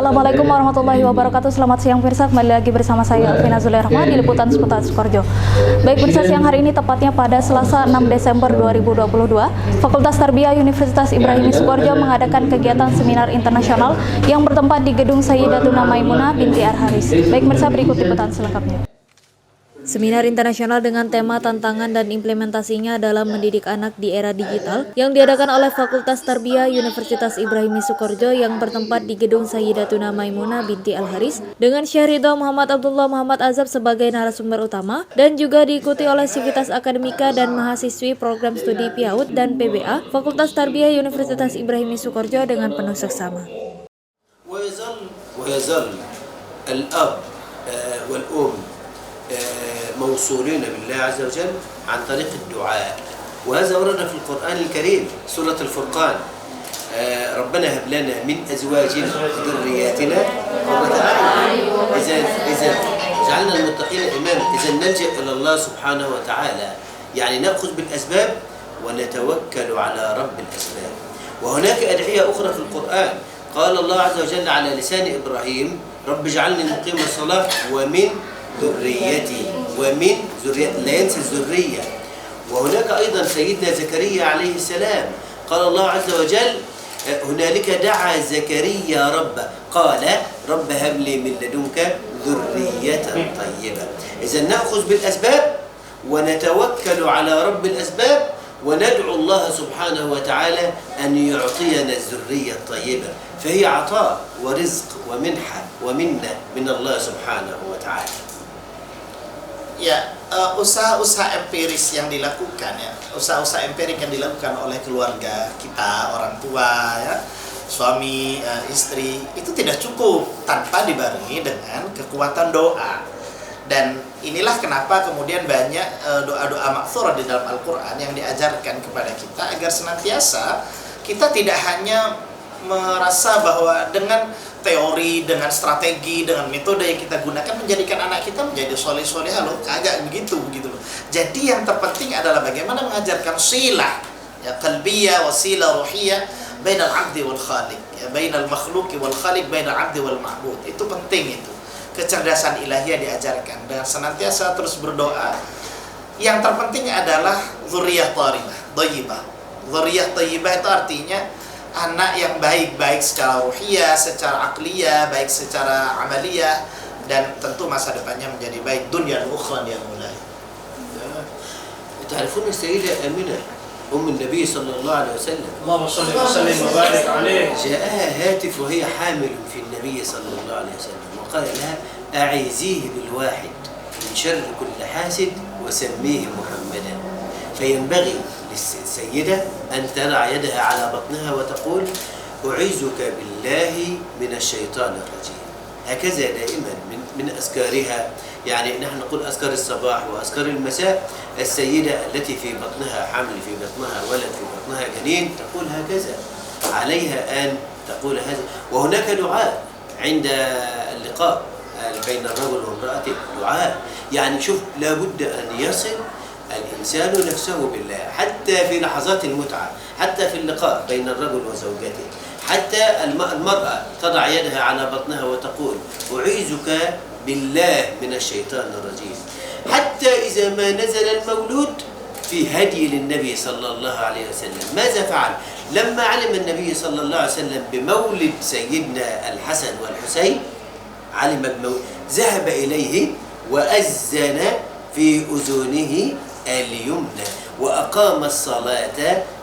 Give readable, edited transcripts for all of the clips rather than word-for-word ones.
Assalamualaikum warahmatullahi wabarakatuh. Selamat siang pemirsa, kembali lagi bersama saya Alvina Zulairohma di Liputan Seputar Sukoharjo. Baik pemirsa, siang hari ini tepatnya pada Selasa 6 Desember 2022, Fakultas Tarbiyah Universitas Ibrahimi Sukoharjo mengadakan kegiatan seminar internasional yang bertempat di Gedung Sayyidatuna Maimunah binti Al-Haris. Baik pemirsa, berikut liputan selengkapnya. Seminar internasional dengan tema tantangan dan implementasinya dalam mendidik anak di era digital yang diadakan oleh Fakultas Tarbiyah Universitas Ibrahimi Sukoharjo yang bertempat di Gedung Sayyidatuna Maimunah binti Al-Haris dengan Syekh Ridho Muhammad Abdullah Muhammad Azab sebagai narasumber utama dan juga diikuti oleh sivitas akademika dan mahasiswi program studi PIAUD dan PBA Fakultas Tarbiyah Universitas Ibrahimi Sukoharjo dengan penuh seksama. ويظل الأب والأم موصولين بالله عز وجل عن طريق الدعاء، وهذا ورد في القرآن الكريم سورة الفرقان. ربنا هب لنا من أزواجنا وذرياتنا قرة أعين. إذا جعلنا المتقين إماما. إذا نلجأ إلى الله سبحانه وتعالى، يعني نأخذ بالأسباب ونتوكل على رب الأسباب. وهناك أدعية أخرى في القرآن قال الله عز وجل على لسان إبراهيم رب اجعلني مقيم الصلاة ومن ذريتي ومن ذرية، لا ينسى الذرية. وهناك أيضا سيدنا زكريا عليه السلام قال الله عز وجل هنالك دعا زكريا ربه قال رب هب لي من لدنك ذرية طيبة. إذا نأخذ بالأسباب ونتوكل على رب الأسباب وندعو الله سبحانه وتعالى أن يعطينا الذرية الطيبة، فهي عطاء ورزق ومنحة ومنة من الله سبحانه وتعالى. Ya, usaha-usaha empiris yang dilakukan usaha-usaha empirik yang dilakukan oleh keluarga kita, orang tua ya, suami, istri, itu tidak cukup tanpa dibarengi dengan kekuatan doa. Dan inilah kenapa kemudian banyak doa-doa makthurah di dalam Al-Quran yang diajarkan kepada kita agar senantiasa kita tidak hanya merasa bahwa dengan teori, dengan strategi, dengan metode yang kita gunakan menjadikan anak kita menjadi soleh-solehah loh, kagak begitu loh. Jadi yang terpenting adalah bagaimana mengajarkan silah ya, qalbiyah wa silah ruhiyah bainal abdi wal khaliq, ya, bainal makhluqi wal khaliq, bainal abdi wal ma'bud. Itu penting itu. Kecerdasan ilahiyah diajarkan dengan senantiasa terus berdoa. Yang terpenting adalah dzurriyyah thayyibah. Dzurriyyah thayyibah itu artinya anak yang baik secara ruhiyah, secara akliyah, baik secara amaliyah, dan tentu masa depannya menjadi baik dunia dan ukhra yang mulai. تعرفون السيدة آمنة أم النبي صلى الله عليه وسلم اللهم صل وسلم وبارك عليه. جاءها هاتف وهي حامل في النبي صلى الله عليه وسلم وقال لها أعيذيه بالواحد من شر كل حاسد وسميه محمدا. فينبغي للسيدة أن تضع يدها على بطنها وتقول أعيذك بالله من الشيطان الرجيم. هكذا دائما من أذكارها، يعني نحن نقول أذكار الصباح وأذكار المساء. السيدة التي في بطنها حمل، في بطنها ولد، في بطنها جنين، تقول هكذا، عليها أن تقول هذا. وهناك دعاء عند اللقاء بين الرجل وامرأته، دعاء يعني شوف لابد أن يصل الإنسان نفسه بالله حتى في لحظات المتعة، حتى في اللقاء بين الرجل وزوجته، حتى المرأة تضع يدها على بطنها وتقول أعيذك بالله من الشيطان الرجيم. حتى إذا ما نزل المولود في هدي للنبي صلى الله عليه وسلم ماذا فعل؟ لما علم النبي صلى الله عليه وسلم بمولد سيدنا الحسن والحسين علم ذهب إليه وأذن في أذنه اليمنى وأقام الصلاة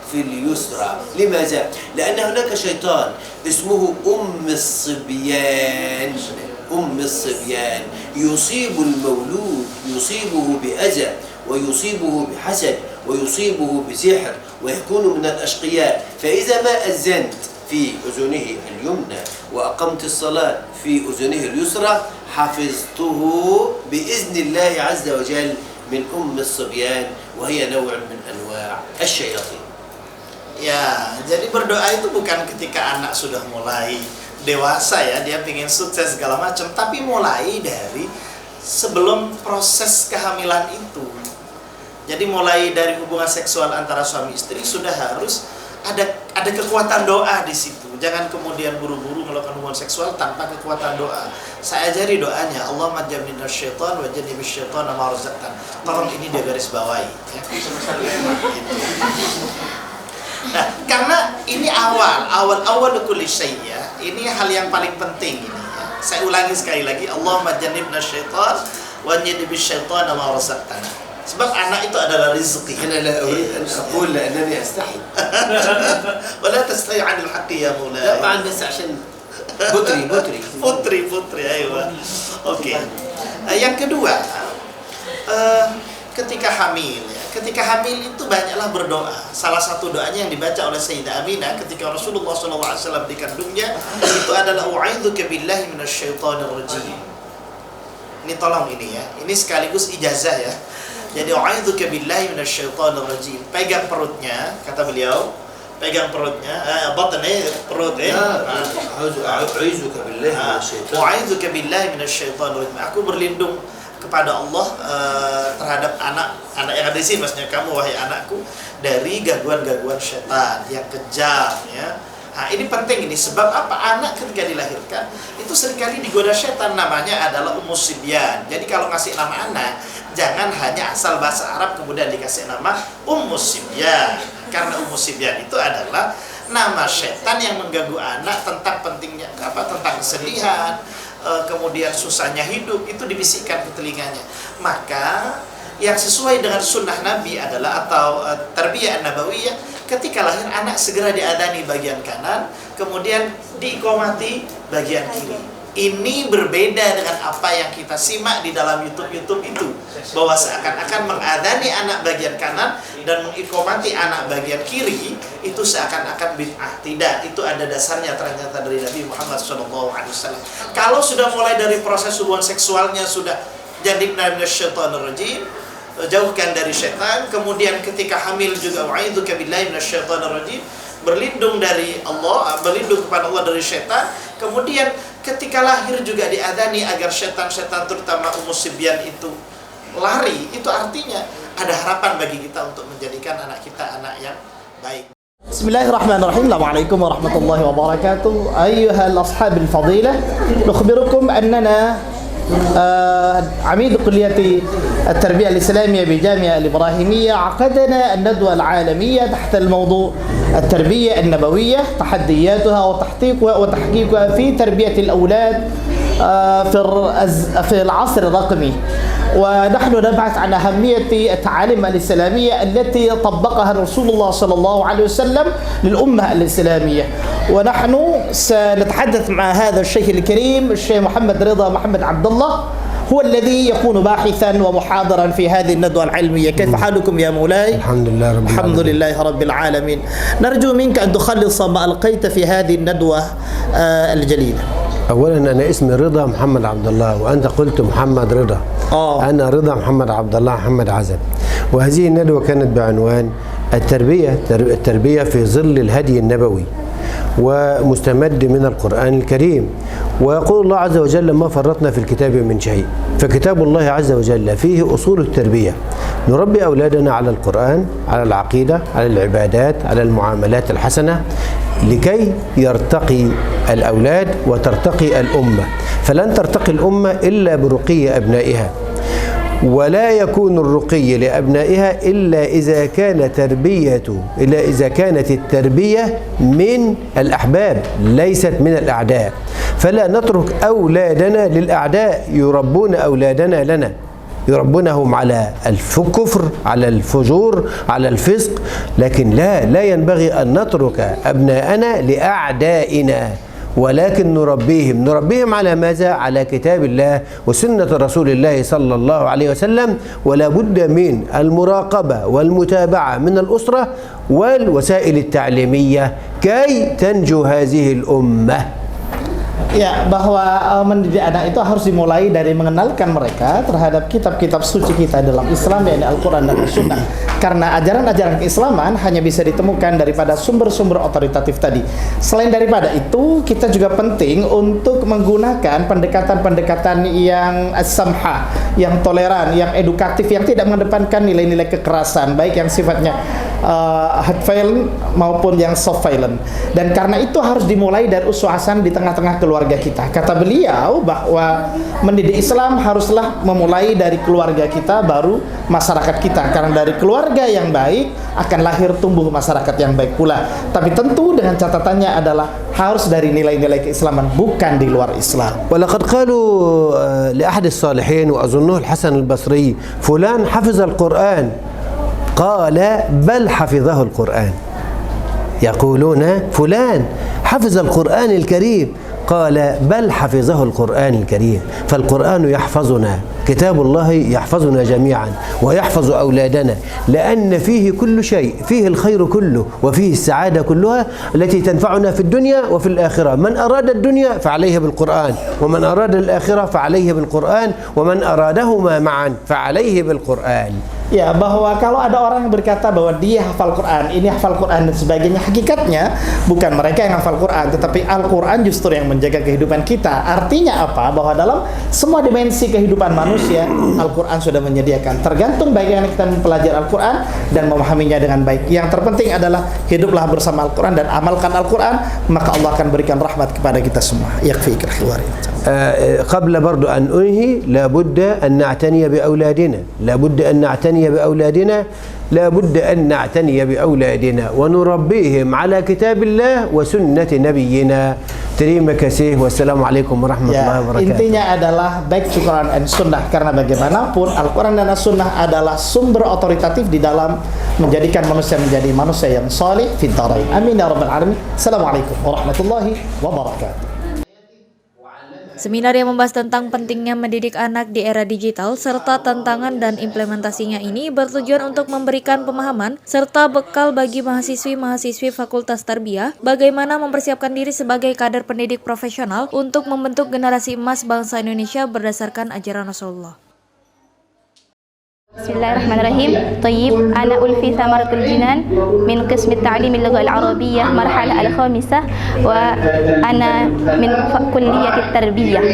في اليسرى. لماذا؟ لأن هناك شيطان اسمه أم الصبيان يصيب المولود، يصيبه بأذى ويصيبه بحسد ويصيبه بسحر ويكون من الأشقياء. فإذا ما أذنت في أذنه اليمنى وأقمت الصلاة في أذنه اليسرى حفظته بإذن الله عز وجل من الصبيان وهي نوع من أنواع الشياطين. Ya, jadi berdoa itu bukan ketika anak sudah mulai dewasa ya, dia ingin sukses segala macam, tapi mulai dari sebelum proses kehamilan itu. Jadi mulai dari hubungan seksual antara suami istri sudah harus ada kekuatan doa di situ. Jangan kemudian buru-buru melakukan hubungan seksual tanpa kekuatan doa. Saya ajari doanya, Allahumma jannibna syaitan wa jannibish syaitan ma razaqtana. Tolong ini dia garis bawahi ya. Nah, karena ini awal kulli syai' ya. Ini hal yang paling penting ini ya. Saya ulangi sekali lagi, Allahumma jannibna syaitan wa jannibish syaitan ma razaqtana. Sebab anak itu adalah rezeki. أنا لا أريد أن أقول لأنني أستحي. ولا تستحي عن الحق يا مولاي. لا طبعا بس عشان Putri, ayo. Oke. Yang kedua, ketika hamil ya. Ketika hamil itu banyaklah berdoa. Salah satu doanya yang dibaca oleh Sayyidah Aminah ketika Rasulullah SAW dikandungnya itu adalah u'idzuka billahi minasyaitonir rajim. Ini tolong ini ya. Ini sekaligus ijazah ya. Jadi a'udzuka billahi minasyaitonir rajim. Pegang perutnya, kata beliau. Pegang perutnya, batnnya perut ya. أعوذك بالله من الشيطان. A'udzuka billahi minasyaitonir rajim. Aku berlindung kepada Allah terhadap anak yang ada di sini, maksudnya kamu wahai anakku, dari gangguan-gangguan setan yang kejam ya. Nah, ini penting ini sebab apa? Anak ketika dilahirkan itu seringkali digoda setan, namanya adalah Ummus Sibyan. Jadi kalau ngasih nama anak jangan hanya asal bahasa Arab kemudian dikasih nama Ummus Sibyan. Karena Ummus Sibyan itu adalah nama setan yang mengganggu anak tentang pentingnya tentang kesedihan, kemudian susahnya hidup itu dibisikkan ke telinganya. Maka yang sesuai dengan sunnah Nabi adalah atau tarbiyah nabawiyah, ketika lahir anak segera diadani bagian kanan, kemudian diiqomati bagian kiri. Ini berbeda dengan apa yang kita simak di dalam YouTube itu, bahwa seakan-akan mengadani anak bagian kanan dan mengiqomati anak bagian kiri itu seakan-akan bid'ah. Tidak, itu ada dasarnya ternyata dari Nabi Muhammad SAW. Kalau sudah mulai dari proses hubungan seksualnya sudah jannibna minasyaitonir rajim, jauhkan dari syaitan. Kemudian ketika hamil juga wa'idzuka billahi minasyaitonir rajim, berlindung dari Allah, berlindung kepada Allah dari syaitan. Kemudian ketika lahir juga diadani agar syaitan-syaitan terutama Ummus Sibyan itu lari. Itu artinya ada harapan bagi kita untuk menjadikan anak kita anak yang baik. Bismillahirrahmanirrahim. Assalamualaikum warahmatullahi wabarakatuh. Ayyuhal ashabil fadilah, nukhbirukum annana عميد كلية التربية الإسلامية بجامعة الإبراهيمية عقدنا الندوة العالمية تحت الموضوع التربية النبوية، تحدياتها وتحقيقها في تربية الأولاد في العصر الرقمي. ونحن نبحث عن أهمية التعاليم الإسلامية التي طبقها رسول الله صلى الله عليه وسلم للأمة الإسلامية. ونحن سنتحدث مع هذا الشيخ الكريم الشيخ محمد رضا محمد عبد الله، هو الذي يكون باحثا ومحاضرا في هذه الندوة العلمية. كيف حالكم يا مولاي؟ الحمد لله رب العالمين. نرجو منك أن تخلص ما ألقيت في هذه الندوة الجليلة. أولا أنا اسمي رضا محمد عبد الله، وأنت قلت محمد رضا. أنا رضا محمد عبد الله محمد عزب. وهذه الندوة كانت بعنوان التربية في ظل الهدي النبوي ومستمد من القرآن الكريم. ويقول الله عز وجل ما فرطنا في الكتاب من شيء، فكتاب الله عز وجل فيه أصول التربية. نربي أولادنا على القرآن، على العقيدة، على العبادات، على المعاملات الحسنة، لكي يرتقي الأولاد وترتقي الأمة. فلن ترتقي الأمة إلا برقي أبنائها، ولا يكون الرقي لأبنائها إلا إذا كانت التربية من الأحباب ليست من الأعداء. فلا نترك أولادنا للأعداء يربون أولادنا لنا، يربونهم على الكفر، على الفجور، على الفسق. لكن لا ينبغي أن نترك أبناءنا لأعدائنا، ولكن نربيهم على ماذا؟ على كتاب الله وسنة رسول الله صلى الله عليه وسلم. ولا بد من المراقبة والمتابعة من الأسرة والوسائل التعليمية كي تنجو هذه الأمة. Ya, bahwa mendidik anak itu harus dimulai dari mengenalkan mereka terhadap kitab-kitab suci kita dalam Islam, yakni Al-Quran dan As-Sunnah. Karena ajaran-ajaran keislaman hanya bisa ditemukan daripada sumber-sumber otoritatif tadi. Selain daripada itu, kita juga penting untuk menggunakan pendekatan-pendekatan yang as-samha, yang toleran, yang edukatif, yang tidak mengedepankan nilai-nilai kekerasan, baik yang sifatnya hard violent maupun yang soft violent. Dan karena itu harus dimulai dari uswah hasan di tengah-tengah keluarga kita. Kata beliau bahwa mendidik Islam haruslah memulai dari keluarga kita, baru masyarakat kita. Karena dari keluarga yang baik akan lahir tumbuh masyarakat yang baik pula. Tapi tentu dengan catatannya adalah harus dari nilai-nilai keislaman, bukan di luar Islam. ولقد قالوا لأحد الصالحين وأظنه الحسن البصري فلان حفظ القرآن قال بل حفظه القرآن يقولون فلان حفظ القرآن الكريم قال بل حفظه القرآن الكريم فالقرآن يحفظنا كتاب الله يحفظنا جميعا ويحفظ أولادنا لأن فيه كل شيء فيه الخير كله وفيه السعادة كلها التي تنفعنا في الدنيا وفي الآخرة من أراد الدنيا فعليه بالقرآن ومن أراد الآخرة فعليه بالقرآن ومن أرادهما معا فعليه بالقرآن. Ya, bahwa kalau ada orang yang berkata bahwa dia hafal Quran, ini hafal Quran dan sebagainya, hakikatnya bukan mereka yang hafal Quran, tetapi Al-Quran justru yang menjaga kehidupan kita. Artinya apa? Bahwa dalam semua dimensi kehidupan manusia, Al-Quran sudah menyediakan. Tergantung bagaimana kita mempelajari Al-Quran dan memahaminya dengan baik. Yang terpenting adalah hiduplah bersama Al-Quran dan amalkan Al-Quran, maka Allah akan berikan rahmat kepada kita semua. Yakfika khawari. قبل برضو أن أنهي لابد أن نعتني بأولادنا لابد أن نعتني بأولادنا لابد أن نعتني بأولادنا ونربيهم على كتاب الله وسنة نبينا. Terima kasih. Wassalamualaikum warahmatullahi wabarakatuh. Intinya adalah baik Al-Quran dan Sunnah, karena bagaimanapun Al-Quran dan Sunnah adalah sumber otoritatif di dalam menjadikan manusia menjadi manusia yang saleh fid dharain. Amin ya rabbal alamin. Assalamualaikum warahmatullahi wabarakatuh. Seminar yang membahas tentang pentingnya mendidik anak di era digital serta tantangan dan implementasinya ini bertujuan untuk memberikan pemahaman serta bekal bagi mahasiswi-mahasiswi Fakultas Tarbiyah bagaimana mempersiapkan diri sebagai kader pendidik profesional untuk membentuk generasi emas bangsa Indonesia berdasarkan ajaran Rasulullah. Bismillahirrahmanirrahim. Tayyib, ana ulfi thamaratul jinan min qism at-ta'lim al-lugha al-arabiyyah marhalah al-khamisah wa ana min kulliyat at-tarbiyah.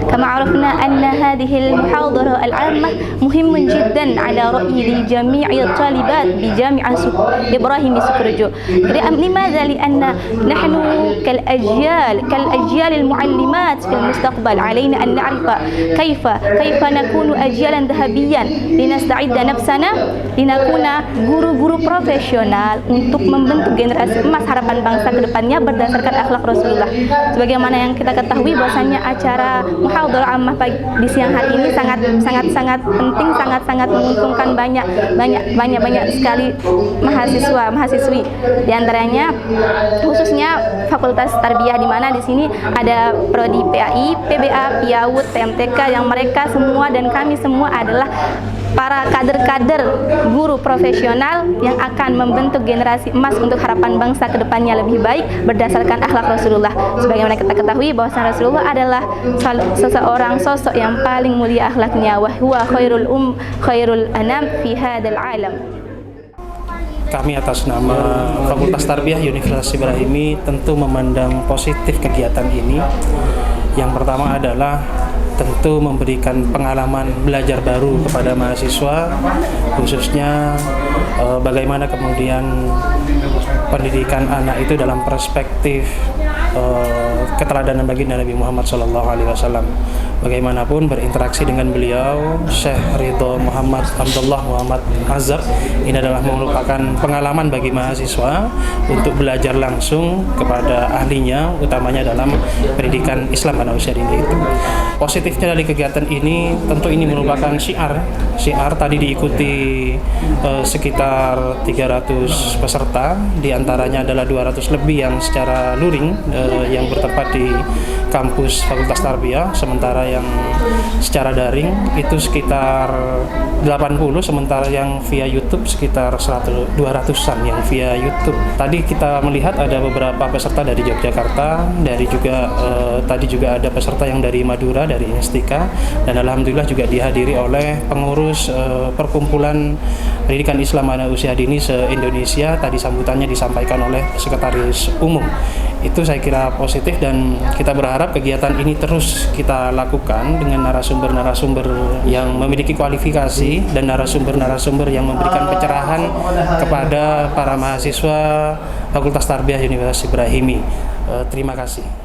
Kama arafna anna hadhihi al-muhadara al-'ammah muhimmun jiddan ala ra'yi li jami'i at-talibat bi Jami'ah Ibrahim Sukurjo. Limadha? Lianna nahnu kal-ajyal al-mu'allimat fil mustaqbal alayna an na'rifa kayfa nakunu ajyalan dhahabiyyan linasta'idda nafsana linakuna guru-guru profesional untuk membentuk generasi emas harapan bangsa ke depannya berdasarkan akhlak Rasulullah. Sebagaimana yang kita ketahui bahwasanya acara muhadharah ammah di siang hari ini sangat penting, sangat menguntungkan banyak sekali mahasiswi. Di antaranya khususnya Fakultas Tarbiyah, di mana di sini ada prodi PAI, PBA, PIAUD, PMTK yang mereka semua dan kami semua adalah para kader-kader guru profesional yang akan membentuk generasi emas untuk harapan bangsa ke depannya lebih baik berdasarkan akhlak Rasulullah. Sebagaimana kita ketahui bahwa Rasulullah adalah seseorang sosok yang paling mulia akhlaknya, wa huwa khairul anam fi hadzal alam. Kami atas nama Fakultas Tarbiyah Universitas Ibrahimi tentu memandang positif kegiatan ini. Yang pertama adalah tentu memberikan pengalaman belajar baru kepada mahasiswa, khususnya bagaimana kemudian pendidikan anak itu dalam perspektif keteladanan baginda Nabi Muhammad SAW. Bagaimanapun berinteraksi dengan beliau, Syekh Ridho Muhammad Abdullah Muhammad Azab, ini adalah merupakan pengalaman bagi mahasiswa untuk belajar langsung kepada ahlinya, utamanya dalam pendidikan Islam pada usia dini itu. Positifnya dari kegiatan ini, tentu ini merupakan syiar tadi diikuti sekitar 300 peserta, diantaranya adalah 200 lebih yang secara luring yang bertempat di kampus Fakultas Tarbiyah, sementara yang secara daring itu sekitar 80, sementara yang via YouTube sekitar 200-an yang via YouTube. Tadi kita melihat ada beberapa peserta dari Yogyakarta, tadi juga ada peserta yang dari Madura, dari Instika, dan alhamdulillah juga dihadiri oleh pengurus Perkumpulan Pendidikan Islam Anak Usia Dini se-Indonesia. Tadi sambutannya disampaikan oleh Sekretaris Umum. Itu saya kira positif, dan kita berharap kegiatan ini terus kita lakukan dengan narasumber-narasumber yang memiliki kualifikasi dan narasumber-narasumber yang memberikan pencerahan kepada para mahasiswa Fakultas Tarbiyah Universitas Ibrahimi. Terima kasih.